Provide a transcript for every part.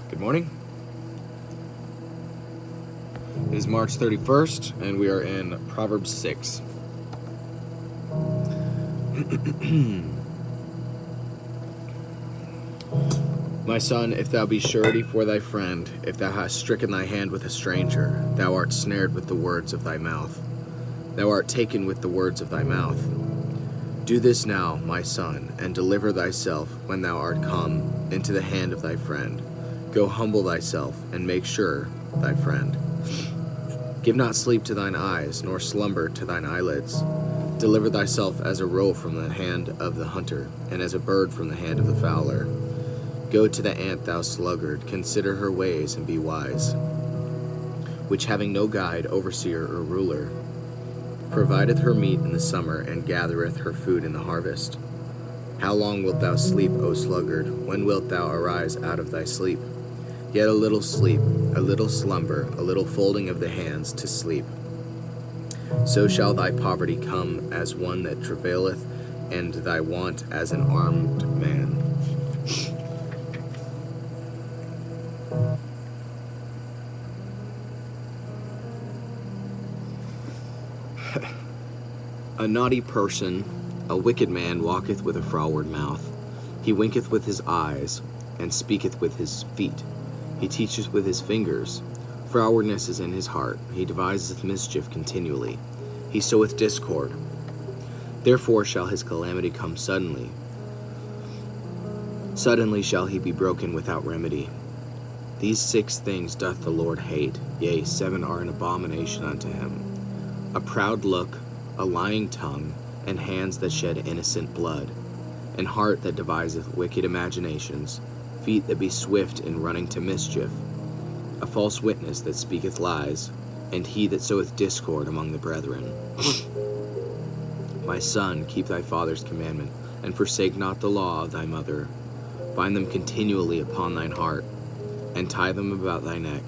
Good morning. It is March 31st, and we are in Proverbs 6. My son, if thou be surety for thy friend, if thou hast stricken thy hand with a stranger, thou art snared with the words of thy mouth. Thou art taken with the words of thy mouth. Do this now, my son, and deliver thyself when thou art come into the hand of thy friend. Go humble thyself, and make sure thy friend. Give not sleep to thine eyes, nor slumber to thine eyelids. Deliver thyself as a roe from the hand of the hunter, and as a bird from the hand of the fowler. Go to the ant, thou sluggard, consider her ways, and be wise, which having no guide, overseer, or ruler, provideth her meat in the summer, and gathereth her food in the harvest. How long wilt thou sleep, O sluggard? When wilt thou arise out of thy sleep? Yet a little sleep, a little slumber, a little folding of the hands to sleep. So shall thy poverty come as one that travaileth, and thy want as an armed man. A naughty person, a wicked man, walketh with a froward mouth. He winketh with his eyes, and speaketh with his feet. He teacheth with his fingers. Frowardness is in his heart. He deviseth mischief continually. He soweth discord. Therefore shall his calamity come suddenly. Suddenly shall he be broken without remedy. These 6 things doth the Lord hate, yea, 7 are an abomination unto him: a proud look, a lying tongue, and hands that shed innocent blood, and heart that deviseth wicked imaginations, feet that be swift in running to mischief, a false witness that speaketh lies, and he that soweth discord among the brethren. My son, keep thy father's commandment, and forsake not the law of thy mother. Bind them continually upon thine heart, and tie them about thy neck.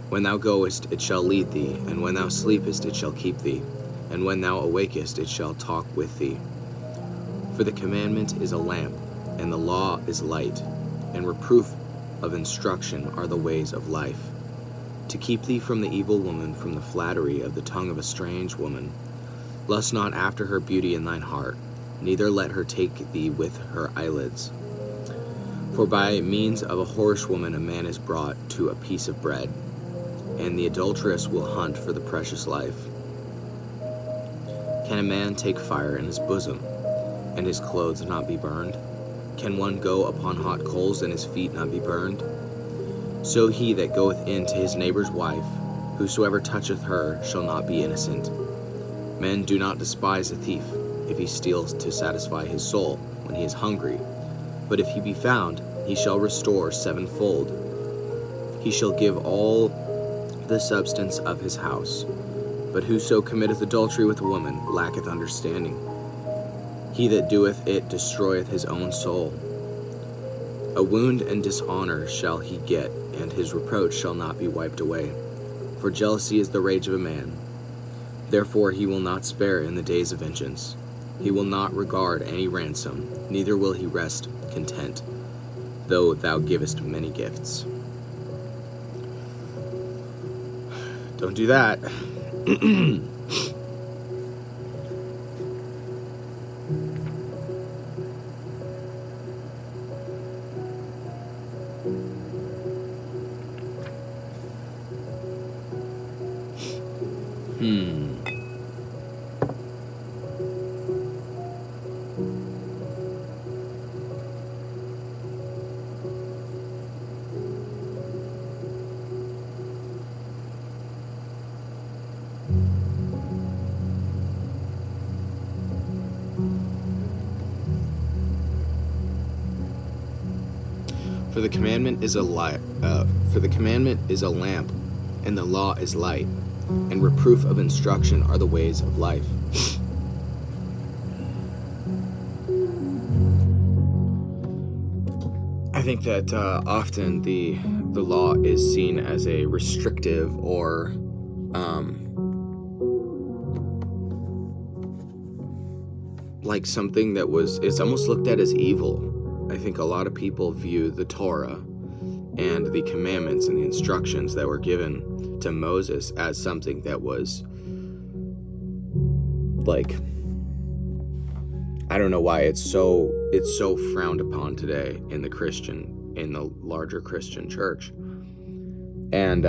When thou goest, it shall lead thee, and when thou sleepest, it shall keep thee, and when thou awakest, it shall talk with thee. For the commandment is a lamp, and the law is light, and reproof of instruction are the ways of life. To keep thee from the evil woman, from the flattery of the tongue of a strange woman. Lust not after her beauty in thine heart, neither let her take thee with her eyelids. For by means of a whorish woman a man is brought to a piece of bread, and the adulteress will hunt for the precious life. Can a man take fire in his bosom, and his clothes not be burned? Can one go upon hot coals, and his feet not be burned? So he that goeth in to his neighbor's wife, whosoever toucheth her shall not be innocent. Men do not despise a thief, if he steals to satisfy his soul when he is hungry. But if he be found, he shall restore 7-fold. He shall give all the substance of his house. But whoso committeth adultery with a woman lacketh understanding. He that doeth it destroyeth his own soul. A wound and dishonor shall he get, and his reproach shall not be wiped away. For jealousy is the rage of a man. Therefore he will not spare in the days of vengeance. He will not regard any ransom, neither will he rest content, though thou givest many gifts. Don't do that. For the commandment is a lamp, and the law is light, and reproof of instruction are the ways of life. I think that often the law is seen as a restrictive or like something that it's almost looked at as evil. I think a lot of people view the Torah and the commandments and the instructions that were given to Moses as something that was like, I don't know why it's so frowned upon today in the larger Christian church. And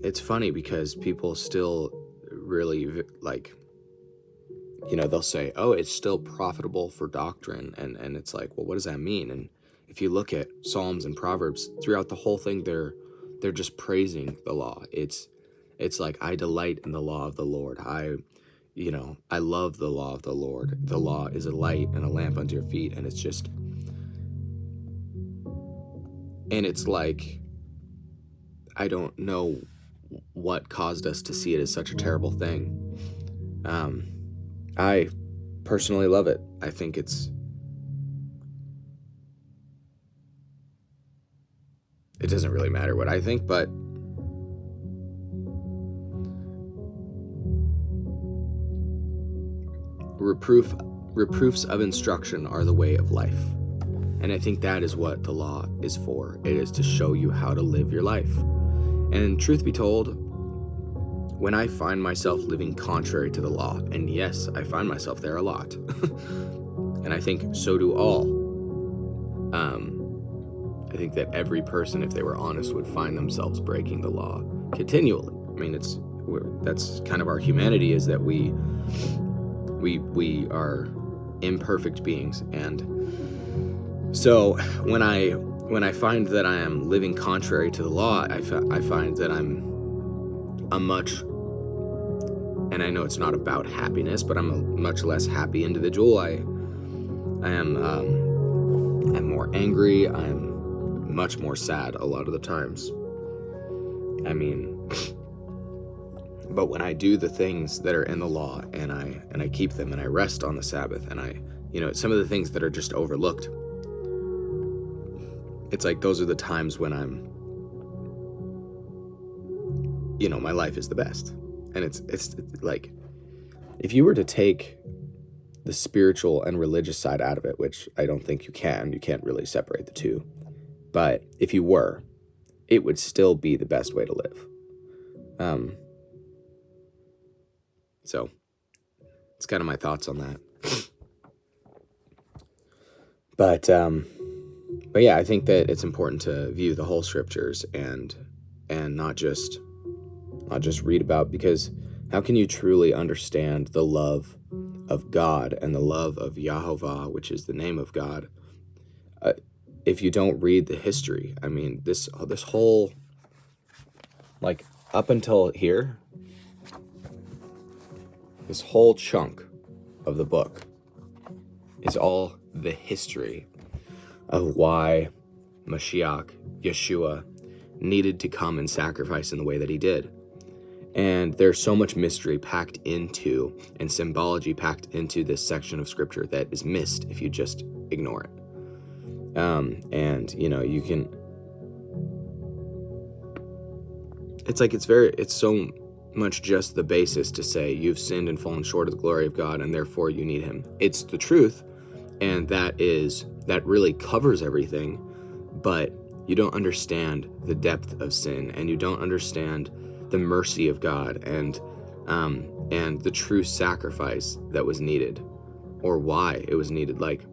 it's funny because people still really like, they'll say, oh, it's still profitable for doctrine. And it's like, well, what does that mean? And if you look at Psalms and Proverbs, throughout the whole thing, they're just praising the law. It's like, I delight in the law of the Lord. I love the law of the Lord. The law is a light and a lamp unto your feet. And it's like, I don't know what caused us to see it as such a terrible thing. I personally love it. I think it doesn't really matter what I think, but reproofs of instruction are the way of life. And I think that is what the law is for. It is to show you how to live your life. And truth be told, when I find myself living contrary to the law, and yes, I find myself there a lot, and I think so do all. I think that every person, if they were honest, would find themselves breaking the law continually. I mean, that's kind of our humanity, is that we are imperfect beings. And so when I find that I am living contrary to the law, I find that I'm a much, and I know it's not about happiness, but I'm a much less happy individual. I'm more angry. I'm much more sad a lot of the times. I mean, but when I do the things that are in the law, and I keep them, and I rest on the Sabbath, and some of the things that are just overlooked, it's like those are the times when I'm, my life is the best. And it's like, if you were to take the spiritual and religious side out of it, which I don't think you can't really separate the two. But if you were, it would still be the best way to live. So it's kind of my thoughts on that. But yeah, I think that it's important to view the whole scriptures and not just read about, because how can you truly understand the love of God and the love of Yahovah, which is the name of God, if you don't read the history? I mean, this whole, like, up until here, this whole chunk of the book is all the history of why Mashiach, Yeshua, needed to come and sacrifice in the way that he did. And there's so much mystery packed into, and symbology packed into this section of scripture that is missed if you just ignore it. And you can, it's so much just the basis to say you've sinned and fallen short of the glory of God, and therefore you need him. It's the truth, and that really covers everything, but you don't understand the depth of sin, and you don't understand the mercy of God, and the true sacrifice that was needed, or why it was needed. Like,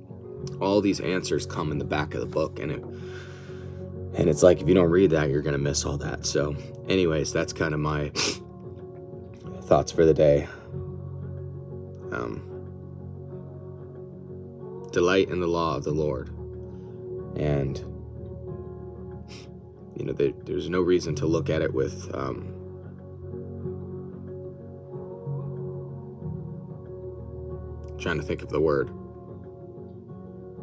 all these answers come in the back of the book, and it's like, if you don't read that, you're gonna miss all that. So anyways, that's kind of my thoughts for the day. Delight in the law of the Lord, and there's no reason to look at it with trying to think of the word.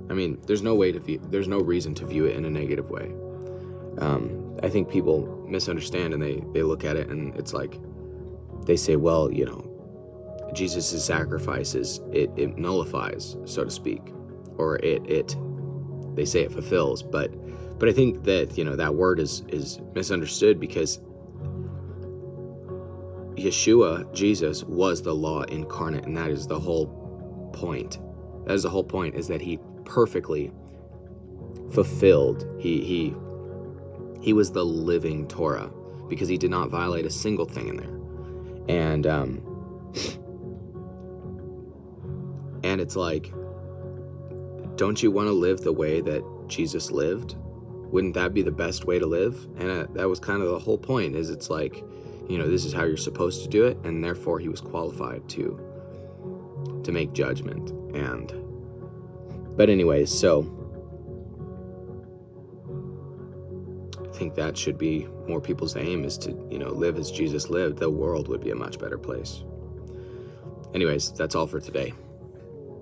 I mean, there's no reason to view it in a negative way. I think people misunderstand, and they look at it, and it's like, they say, well, Jesus' sacrifices, it nullifies, so to speak, or they say it fulfills, but I think that, that word is misunderstood, because Yeshua, Jesus, was the law incarnate, and that is the whole point. That is the whole point, is that he perfectly fulfilled. He was the living Torah, because he did not violate a single thing in there. And it's like, don't you want to live the way that Jesus lived? Wouldn't that be the best way to live? And that was kind of the whole point, is it's like, this is how you're supposed to do it, and therefore he was qualified to make judgment. But anyways, so I think that should be more people's aim, is to, live as Jesus lived. The world would be a much better place. Anyways, that's all for today.